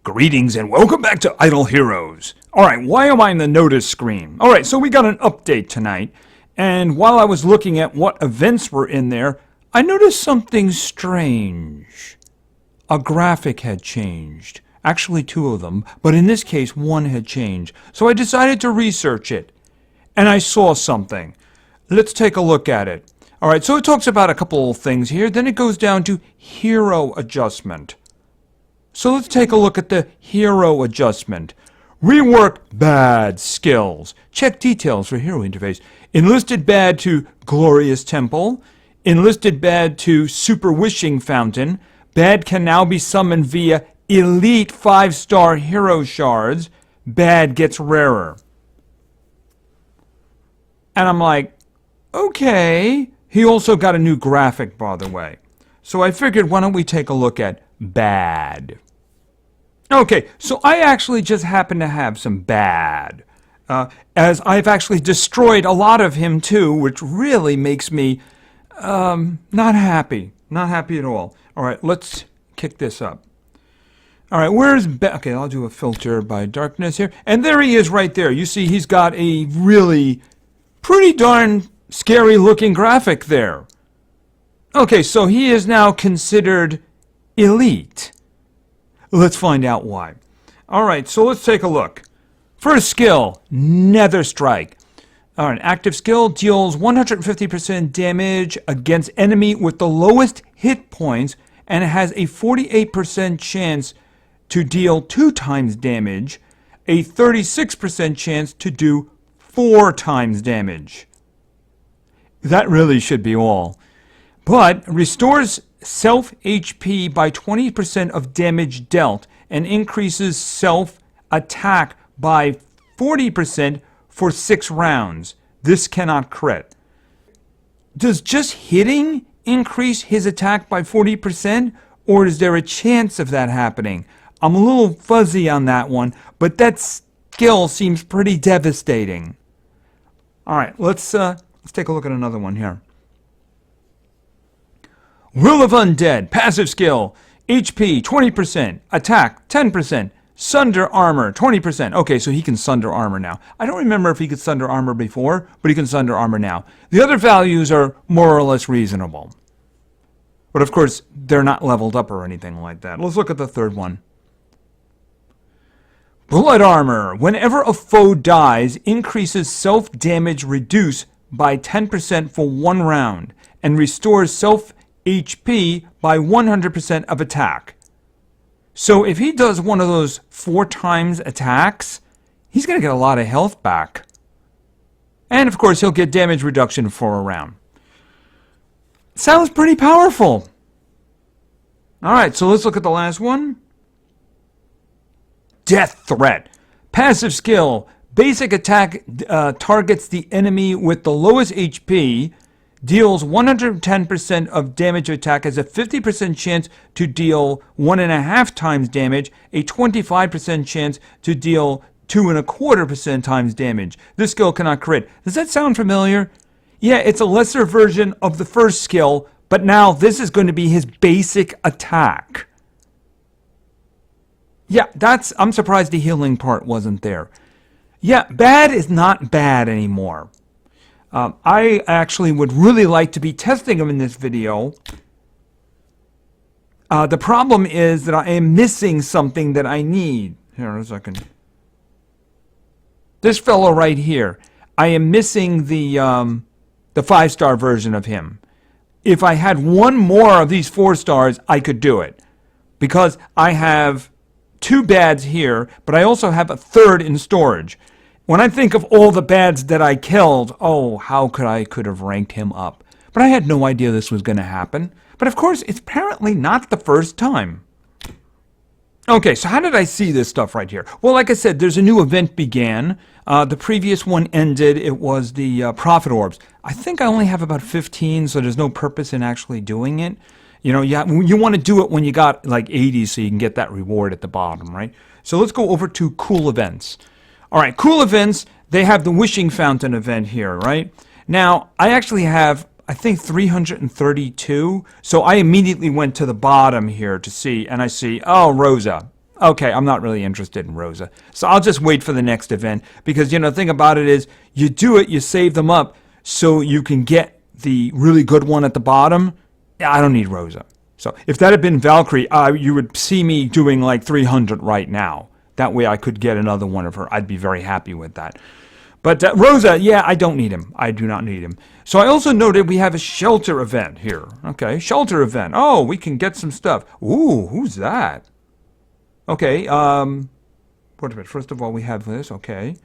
Greetings and welcome back to Idle Heroes. Alright, why am I in the notice screen? Alright, so we got an update tonight, and while I was looking at what events were in there, I noticed something strange. A graphic had changed. Actually, two of them, but in this case, one had changed. So I decided to research it, and I saw something. Let's take a look at it. Alright, so it talks about a couple of things here, then it goes down to hero adjustment. So let's take a look at the hero adjustment. Rework bad skills. Check details for hero interface. Enlisted bad to glorious temple. Enlisted bad to super wishing fountain. Bad can now be summoned via elite 5-star hero shards. Bad gets rarer. And I'm like, okay. He also got a new graphic, by the way. So I figured, why don't we take a look at bad. Okay, so I actually just happen to have some bad, as I've actually destroyed a lot of him too, which really makes me not happy. Not happy at all. Alright, let's kick this up. Alright, where's okay, I'll do a filter by darkness here. And there he is right there. You see he's got a really pretty darn scary looking graphic there. Okay, so he is now considered elite. Let's find out why. Alright, so let's take a look. First skill, Nether Strike. Alright, active skill deals 150% damage against enemy with the lowest hit points, and it has a 48% chance to deal 2 times damage, a 36% chance to do 4 times damage. That really should be all. But restores self HP by 20% of damage dealt and increases self attack by 40% for 6 rounds. This cannot crit. Does just hitting increase his attack by 40%, or is there a chance of that happening? I'm a little fuzzy on that one, but that skill seems pretty devastating. Alright, let's take a look at another one here. Will of Undead, passive skill, HP 20%, attack 10%, sunder armor 20%. Okay, so he can sunder armor now. I don't remember if he could sunder armor before, but he can sunder armor now. The other values are more or less reasonable. But of course, they're not leveled up or anything like that. Let's look at the third one. Bullet armor. Whenever a foe dies, increases self-damage reduce by 10% for 1 round and restores self-HP by 100% of attack. So if he does one of those 4 times attacks, he's going to get a lot of health back. And of course, he'll get damage reduction for a round. Sounds pretty powerful. Alright, so let's look at the last one. Death Threat. Passive skill. Basic attack targets the enemy with the lowest HP, deals 110% of damage attack, has a 50% chance to deal 1.5 times damage, a 25% chance to deal 2.25% times damage. This skill cannot crit. Does that sound familiar? Yeah, it's a lesser version of the first skill, but now this is going to be his basic attack. Yeah, I'm surprised the healing part wasn't there. Yeah, bad is not bad anymore. I actually would really like to be testing him in this video. The problem is that I am missing something that I need. Here, a second. This fellow right here. I am missing the 5-star version of him. If I had one more of these 4 stars, I could do it. Because I have 2 bads here, but I also have a 3rd in storage. When I think of all the bads that I killed, oh, how could have ranked him up. But I had no idea this was going to happen. But of course, it's apparently not the first time. Okay, so how did I see this stuff right here? Well, like I said, there's a new event began. The previous one ended. It was the Prophet Orbs. I think I only have about 15, so there's no purpose in actually doing it. You know, you want to do it when you got like 80 so you can get that reward at the bottom, right? So let's go over to cool events. All right, cool events, they have the Wishing Fountain event here, right? Now, I actually have, I think, 332. So I immediately went to the bottom here to see, and I see, oh, Rosa. Okay, I'm not really interested in Rosa. So I'll just wait for the next event. Because, the thing about it is, you do it, you save them up, so you can get the really good one at the bottom. Yeah, I don't need Rosa. So if that had been Valkyrie, you would see me doing like 300 right now. That way I could get another one of her. I'd be very happy with that. But Rosa, yeah, I don't need him. I do not need him. So I also noted we have a shelter event here. Okay, shelter event. Oh, we can get some stuff. Ooh, who's that? Okay, wait a minute. First of all, we have this. Okay.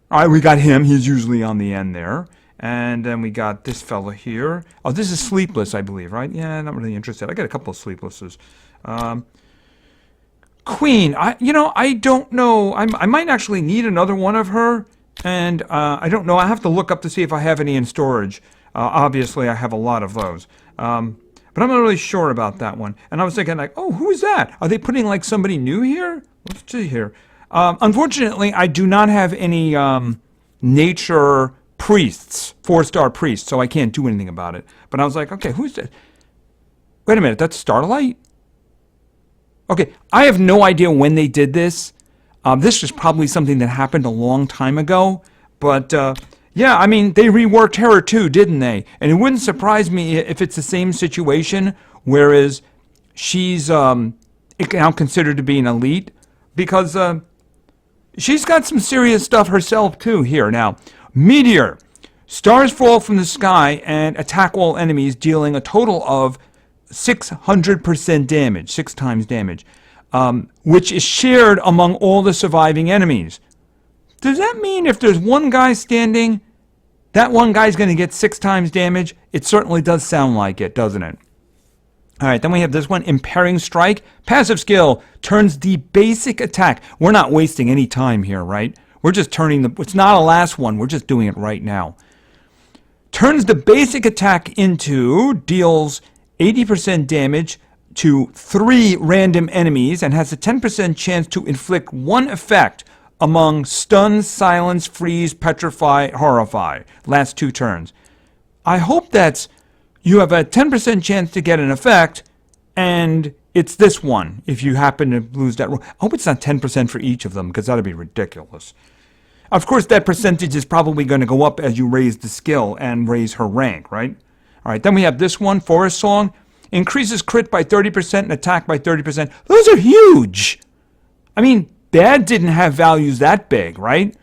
All right, we got him. He's usually on the end there. And then we got this fella here. Oh, this is Sleepless, I believe, right? Yeah, not really interested. I got a couple of Sleeplesses. Queen, I don't know. I might actually need another one of her. And I don't know. I have to look up to see if I have any in storage. Obviously, I have a lot of those. But I'm not really sure about that one. And I was thinking, like, oh, who is that? Are they putting, like, somebody new here? Let's see here. Unfortunately, I do not have any nature priests, 4-star priests, so I can't do anything about it. But I was like, okay, who's that? Wait a minute, that's Starlight? Okay, I have no idea when they did this. This is probably something that happened a long time ago. But, yeah, I mean, they reworked her too, didn't they? And it wouldn't surprise me if it's the same situation, whereas she's now considered to be an elite, because she's got some serious stuff herself too here. Now, Meteor. Stars fall from the sky and attack all enemies, dealing a total of 600% damage, 6 times damage. Which is shared among all the surviving enemies. Does that mean if there's one guy standing, that one guy's going to get 6 times damage? It certainly does sound like it, doesn't it? All right, then we have this one, Impairing Strike. Passive skill turns the basic attack. We're not wasting any time here, right? We're just turning it's not a last one. We're just doing it right now. Turns the basic attack into, deals 80% damage to 3 random enemies, and has a 10% chance to inflict one effect among stun, silence, freeze, petrify, horrify. Last 2 turns. I hope that's, you have a 10% chance to get an effect, and it's this one, if you happen to lose that. I hope it's not 10% for each of them, because that would be ridiculous. Of course, that percentage is probably going to go up as you raise the skill and raise her rank, right? All right, then we have this one, Forest Song. Increases crit by 30% and attack by 30%. Those are huge. I mean, Bad didn't have values that big, right?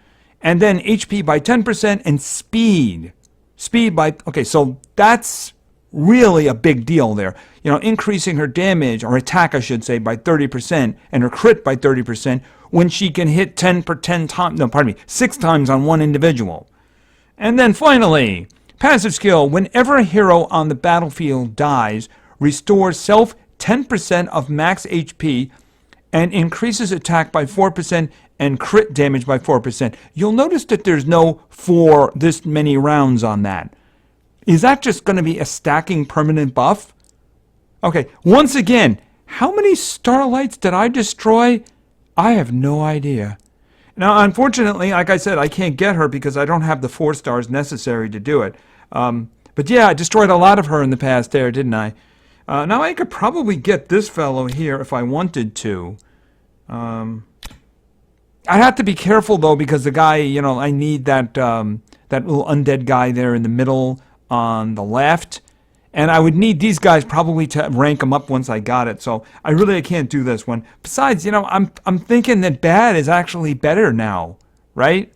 And then HP by 10% and speed. Speed by, okay, so that's really a big deal there. Increasing her damage, or attack, I should say, by 30% and her crit by 30% when she can hit 6 times on one individual. And then finally, passive skill. Whenever a hero on the battlefield dies, restores self 10% of max HP and increases attack by 4% and crit damage by 4%. You'll notice that there's no for this many rounds on that. Is that just going to be a stacking permanent buff? Okay, once again, how many Starlights did I destroy? I have no idea. Now, unfortunately, like I said, I can't get her because I don't have the 4 stars necessary to do it. But yeah, I destroyed a lot of her in the past there, didn't I? Now I could probably get this fellow here if I wanted to. I'd have to be careful though, because the guy, I need that little undead guy there in the middle on the left, and I would need these guys probably to rank them up once I got it. So I can't do this one. Besides, I'm thinking that Bad is actually better now, right?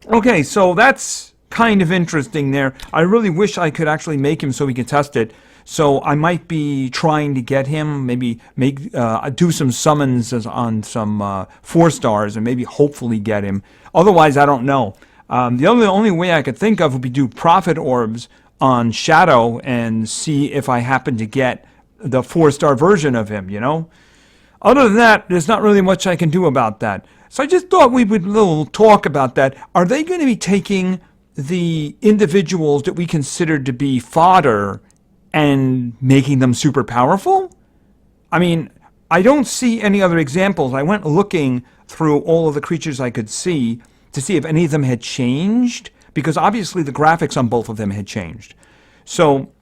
Okay, so that's kind of interesting there. I really wish I could actually make him so we could test it. So I might be trying to get him, maybe do some summons on some 4 stars and maybe hopefully get him. Otherwise, I don't know. The only way I could think of would be do Prophet Orbs on Shadow and see if I happen to get the 4-star version of him, Other than that, there's not really much I can do about that. So I just thought we would little talk about that. Are they going to be taking the individuals that we consider to be fodder and making them super powerful? I mean, I don't see any other examples. I went looking through all of the creatures I could see to see if any of them had changed, because obviously the graphics on both of them had changed. So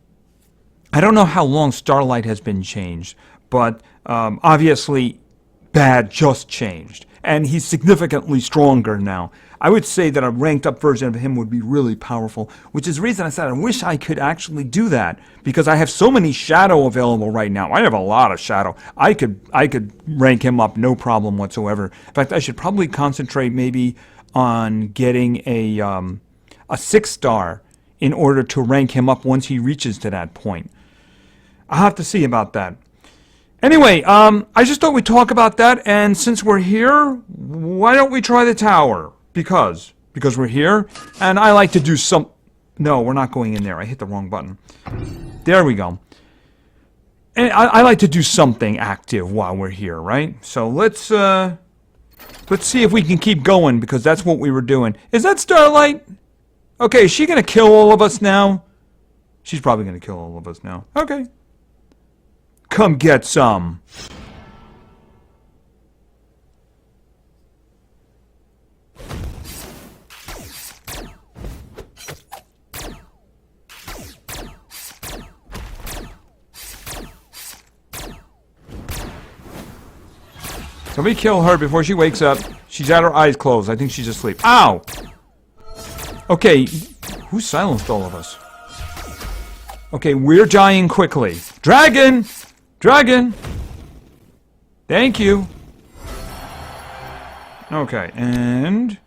I don't know how long Starlight has been changed, but obviously Bad just changed, and he's significantly stronger now. I would say that a ranked up version of him would be really powerful, which is the reason I said I wish I could actually do that, because I have so many shadow available right now. I have a lot of shadow. I could rank him up no problem whatsoever. In fact, I should probably concentrate maybe on getting a 6-star in order to rank him up once he reaches to that point. I'll have to see about that. Anyway, I just thought we'd talk about that, and since we're here, why don't we try the tower? Because we're here, and I like to do some... No, we're not going in there. I hit the wrong button. There we go. And I like to do something active while we're here, right? So let's see if we can keep going, because that's what we were doing. Is that Starlight? Okay, is she going to kill all of us now? She's probably going to kill all of us now. Okay. Come get some. Somebody kill her before she wakes up. She's got her eyes closed. I think she's asleep. Ow! Okay, who silenced all of us? Okay, we're dying quickly. Dragon! Dragon! Thank you. Okay, and...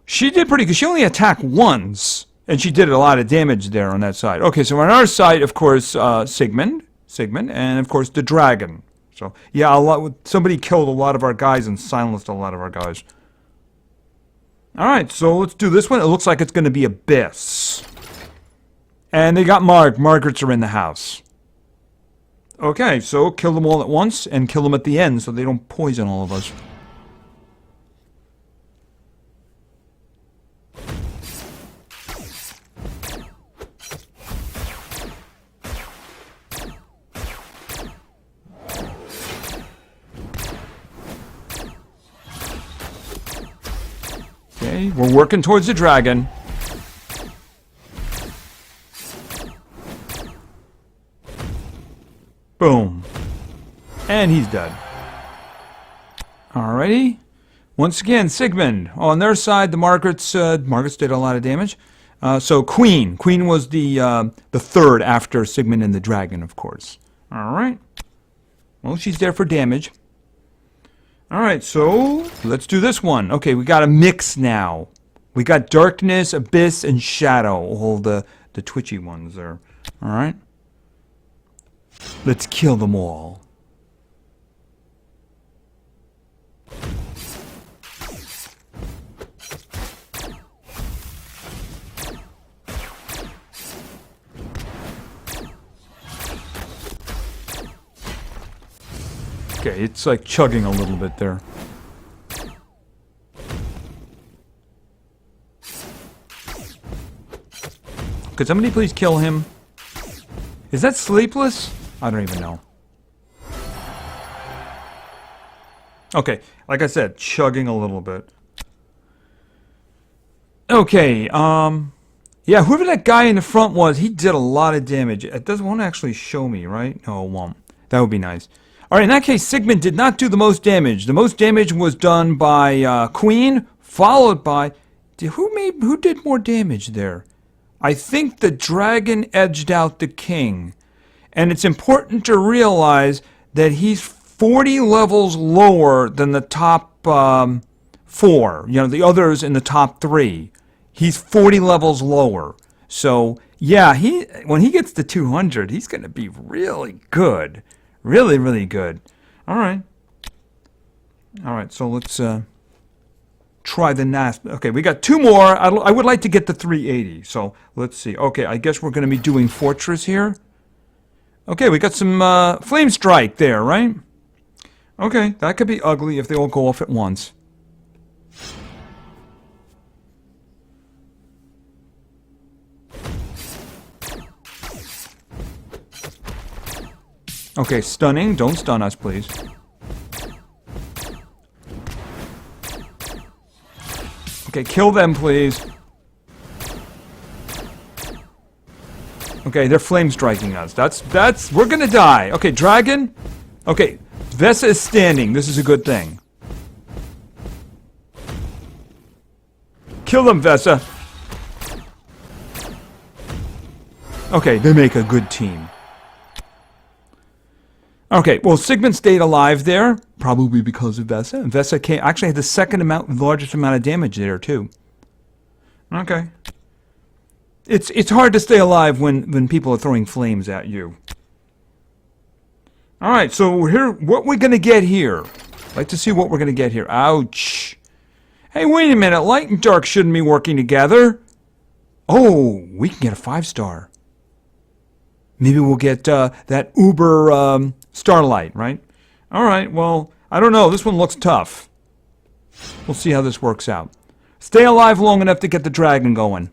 she did pretty good. She only attacked once, and she did a lot of damage there on that side. Okay, so on our side, of course, Sigmund, and of course the dragon. So, yeah, somebody killed a lot of our guys and silenced a lot of our guys. Alright, so let's do this one. It looks like it's going to be Abyss. And they got Margarets are in the house. Okay, so kill them all at once and kill them at the end so they don't poison all of us. Okay, we're working towards the dragon. Boom. And he's dead. Alrighty. Once again, Sigmund. On their side, the Margarets did a lot of damage. So Queen. Queen was the third after Sigmund and the dragon, of course. Alright. Well, she's there for damage. Alright, so let's do this one. Okay, we got a mix now. We got darkness, abyss, and shadow. All the twitchy ones there. Alright. Let's kill them all. Okay, it's like chugging a little bit there. Could somebody please kill him? Is that Sleepless? I don't even know. Okay, like I said, chugging a little bit. Okay, yeah, whoever that guy in the front was, he did a lot of damage. It won't actually show me, right? No, it won't. That would be nice. Alright, in that case, Sigmund did not do the most damage. The most damage was done by Queen, followed by... Who did more damage there? I think the dragon edged out the king. And it's important to realize that he's 40 levels lower than the top 4. You know, the others in the top 3. He's 40 levels lower. So, yeah, when he gets to 200, he's going to be really good. Really, really good. Alright. Alright, so let's try the NAS. Okay, we got 2 more. I would like to get the 380. So, let's see. Okay, I guess we're going to be doing Fortress here. Okay, we got some Flame Strike there, right? Okay, that could be ugly if they all go off at once. Okay, stunning. Don't stun us, please. Okay, kill them, please. Okay, they're flame striking us. We're gonna die. Okay, dragon. Okay, Vesa is standing. This is a good thing. Kill them, Vesa. Okay, they make a good team. Okay, well, Sigmund stayed alive there, probably because of Vesa. Vesa actually had the largest amount of damage there, too. Okay. It's hard to stay alive when people are throwing flames at you. Alright, so here, what we're going to get here. I'd like to see what we're going to get here. Ouch. Hey, wait a minute. Light and dark shouldn't be working together. Oh, we can get a 5-star. Maybe we'll get that Uber Starlight, right? Alright, well, I don't know. This one looks tough. We'll see how this works out. Stay alive long enough to get the dragon going.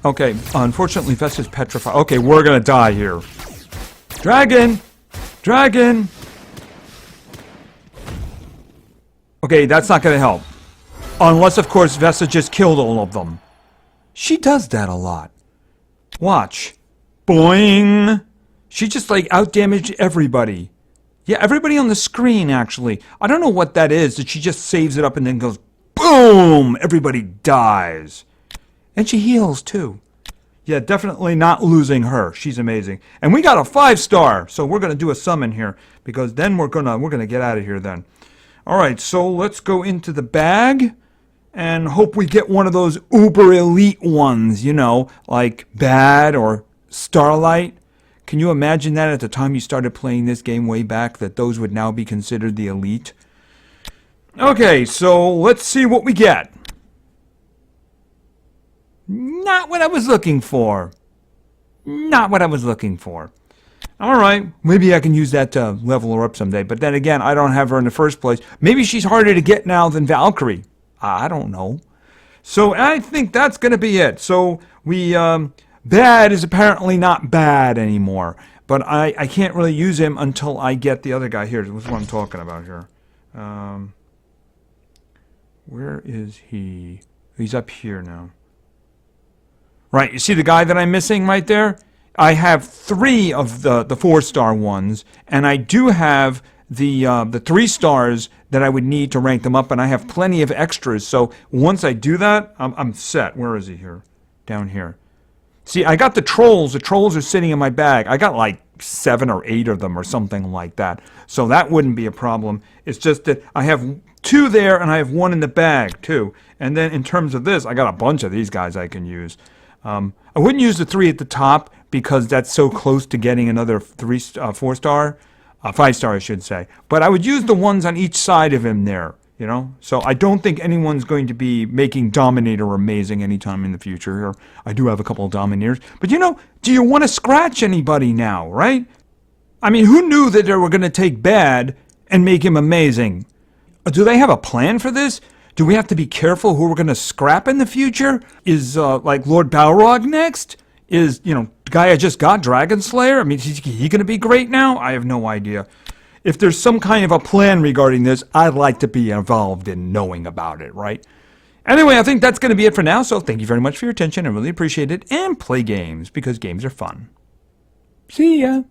Okay, unfortunately, Vesa's petrified. Okay, we're gonna die here. Dragon! Dragon! Okay, that's not gonna help. Unless, of course, Vesa just killed all of them. She does that a lot. Watch. Boing! She just, like, outdamaged everybody. Yeah, everybody on the screen, actually. I don't know what that is, that she just saves it up and then goes, boom! Everybody dies. And she heals, too. Yeah, definitely not losing her. She's amazing. And we got a 5-star, so we're going to do a summon here, because then we're gonna get out of here then. Alright, so let's go into the bag, and hope we get one of those uber elite ones, you know, like Baade or Starlight. Can you imagine that at the time you started playing this game way back, that those would now be considered the elite? Okay, so let's see what we get. Not what I was looking for. Not what I was looking for. Alright, maybe I can use that to level her up someday. But then again, I don't have her in the first place. Maybe she's harder to get now than Valkyrie. I don't know. So I think that's going to be it. So Baade is apparently not bad anymore. But I can't really use him until I get the other guy here. This is what I'm talking about here. Where is he? He's up here now. Right, you see the guy that I'm missing right there? I have 3 of the 4-star ones, and I do have the 3 stars that I would need to rank them up, and I have plenty of extras. So once I do that, I'm set. Where is he here? Down here. See, I got the trolls. The trolls are sitting in my bag. I got like 7 or 8 of them or something like that. So that wouldn't be a problem. It's just that I have 2 there, and I have 1 in the bag, too. And then in terms of this, I got a bunch of these guys I can use. I wouldn't use the 3 at the top because that's so close to getting another 4-star, 5-star I should say. But I would use the ones on each side of him there, you know. So I don't think anyone's going to be making Dominator amazing anytime in the future here. I do have a couple of Dominators, but you know, do you want to scratch anybody now, right? I mean, who knew that they were going to take Baade and make him amazing? Do they have a plan for this? Do we have to be careful who we're going to scrap in the future? Is, like, Lord Balrog next? Is, you know, the guy I just got, Dragon Slayer? I mean, is he going to be great now? I have no idea. If there's some kind of a plan regarding this, I'd like to be involved in knowing about it, right? Anyway, I think that's going to be it for now, so thank you very much for your attention. I really appreciate it. And play games, because games are fun. See ya!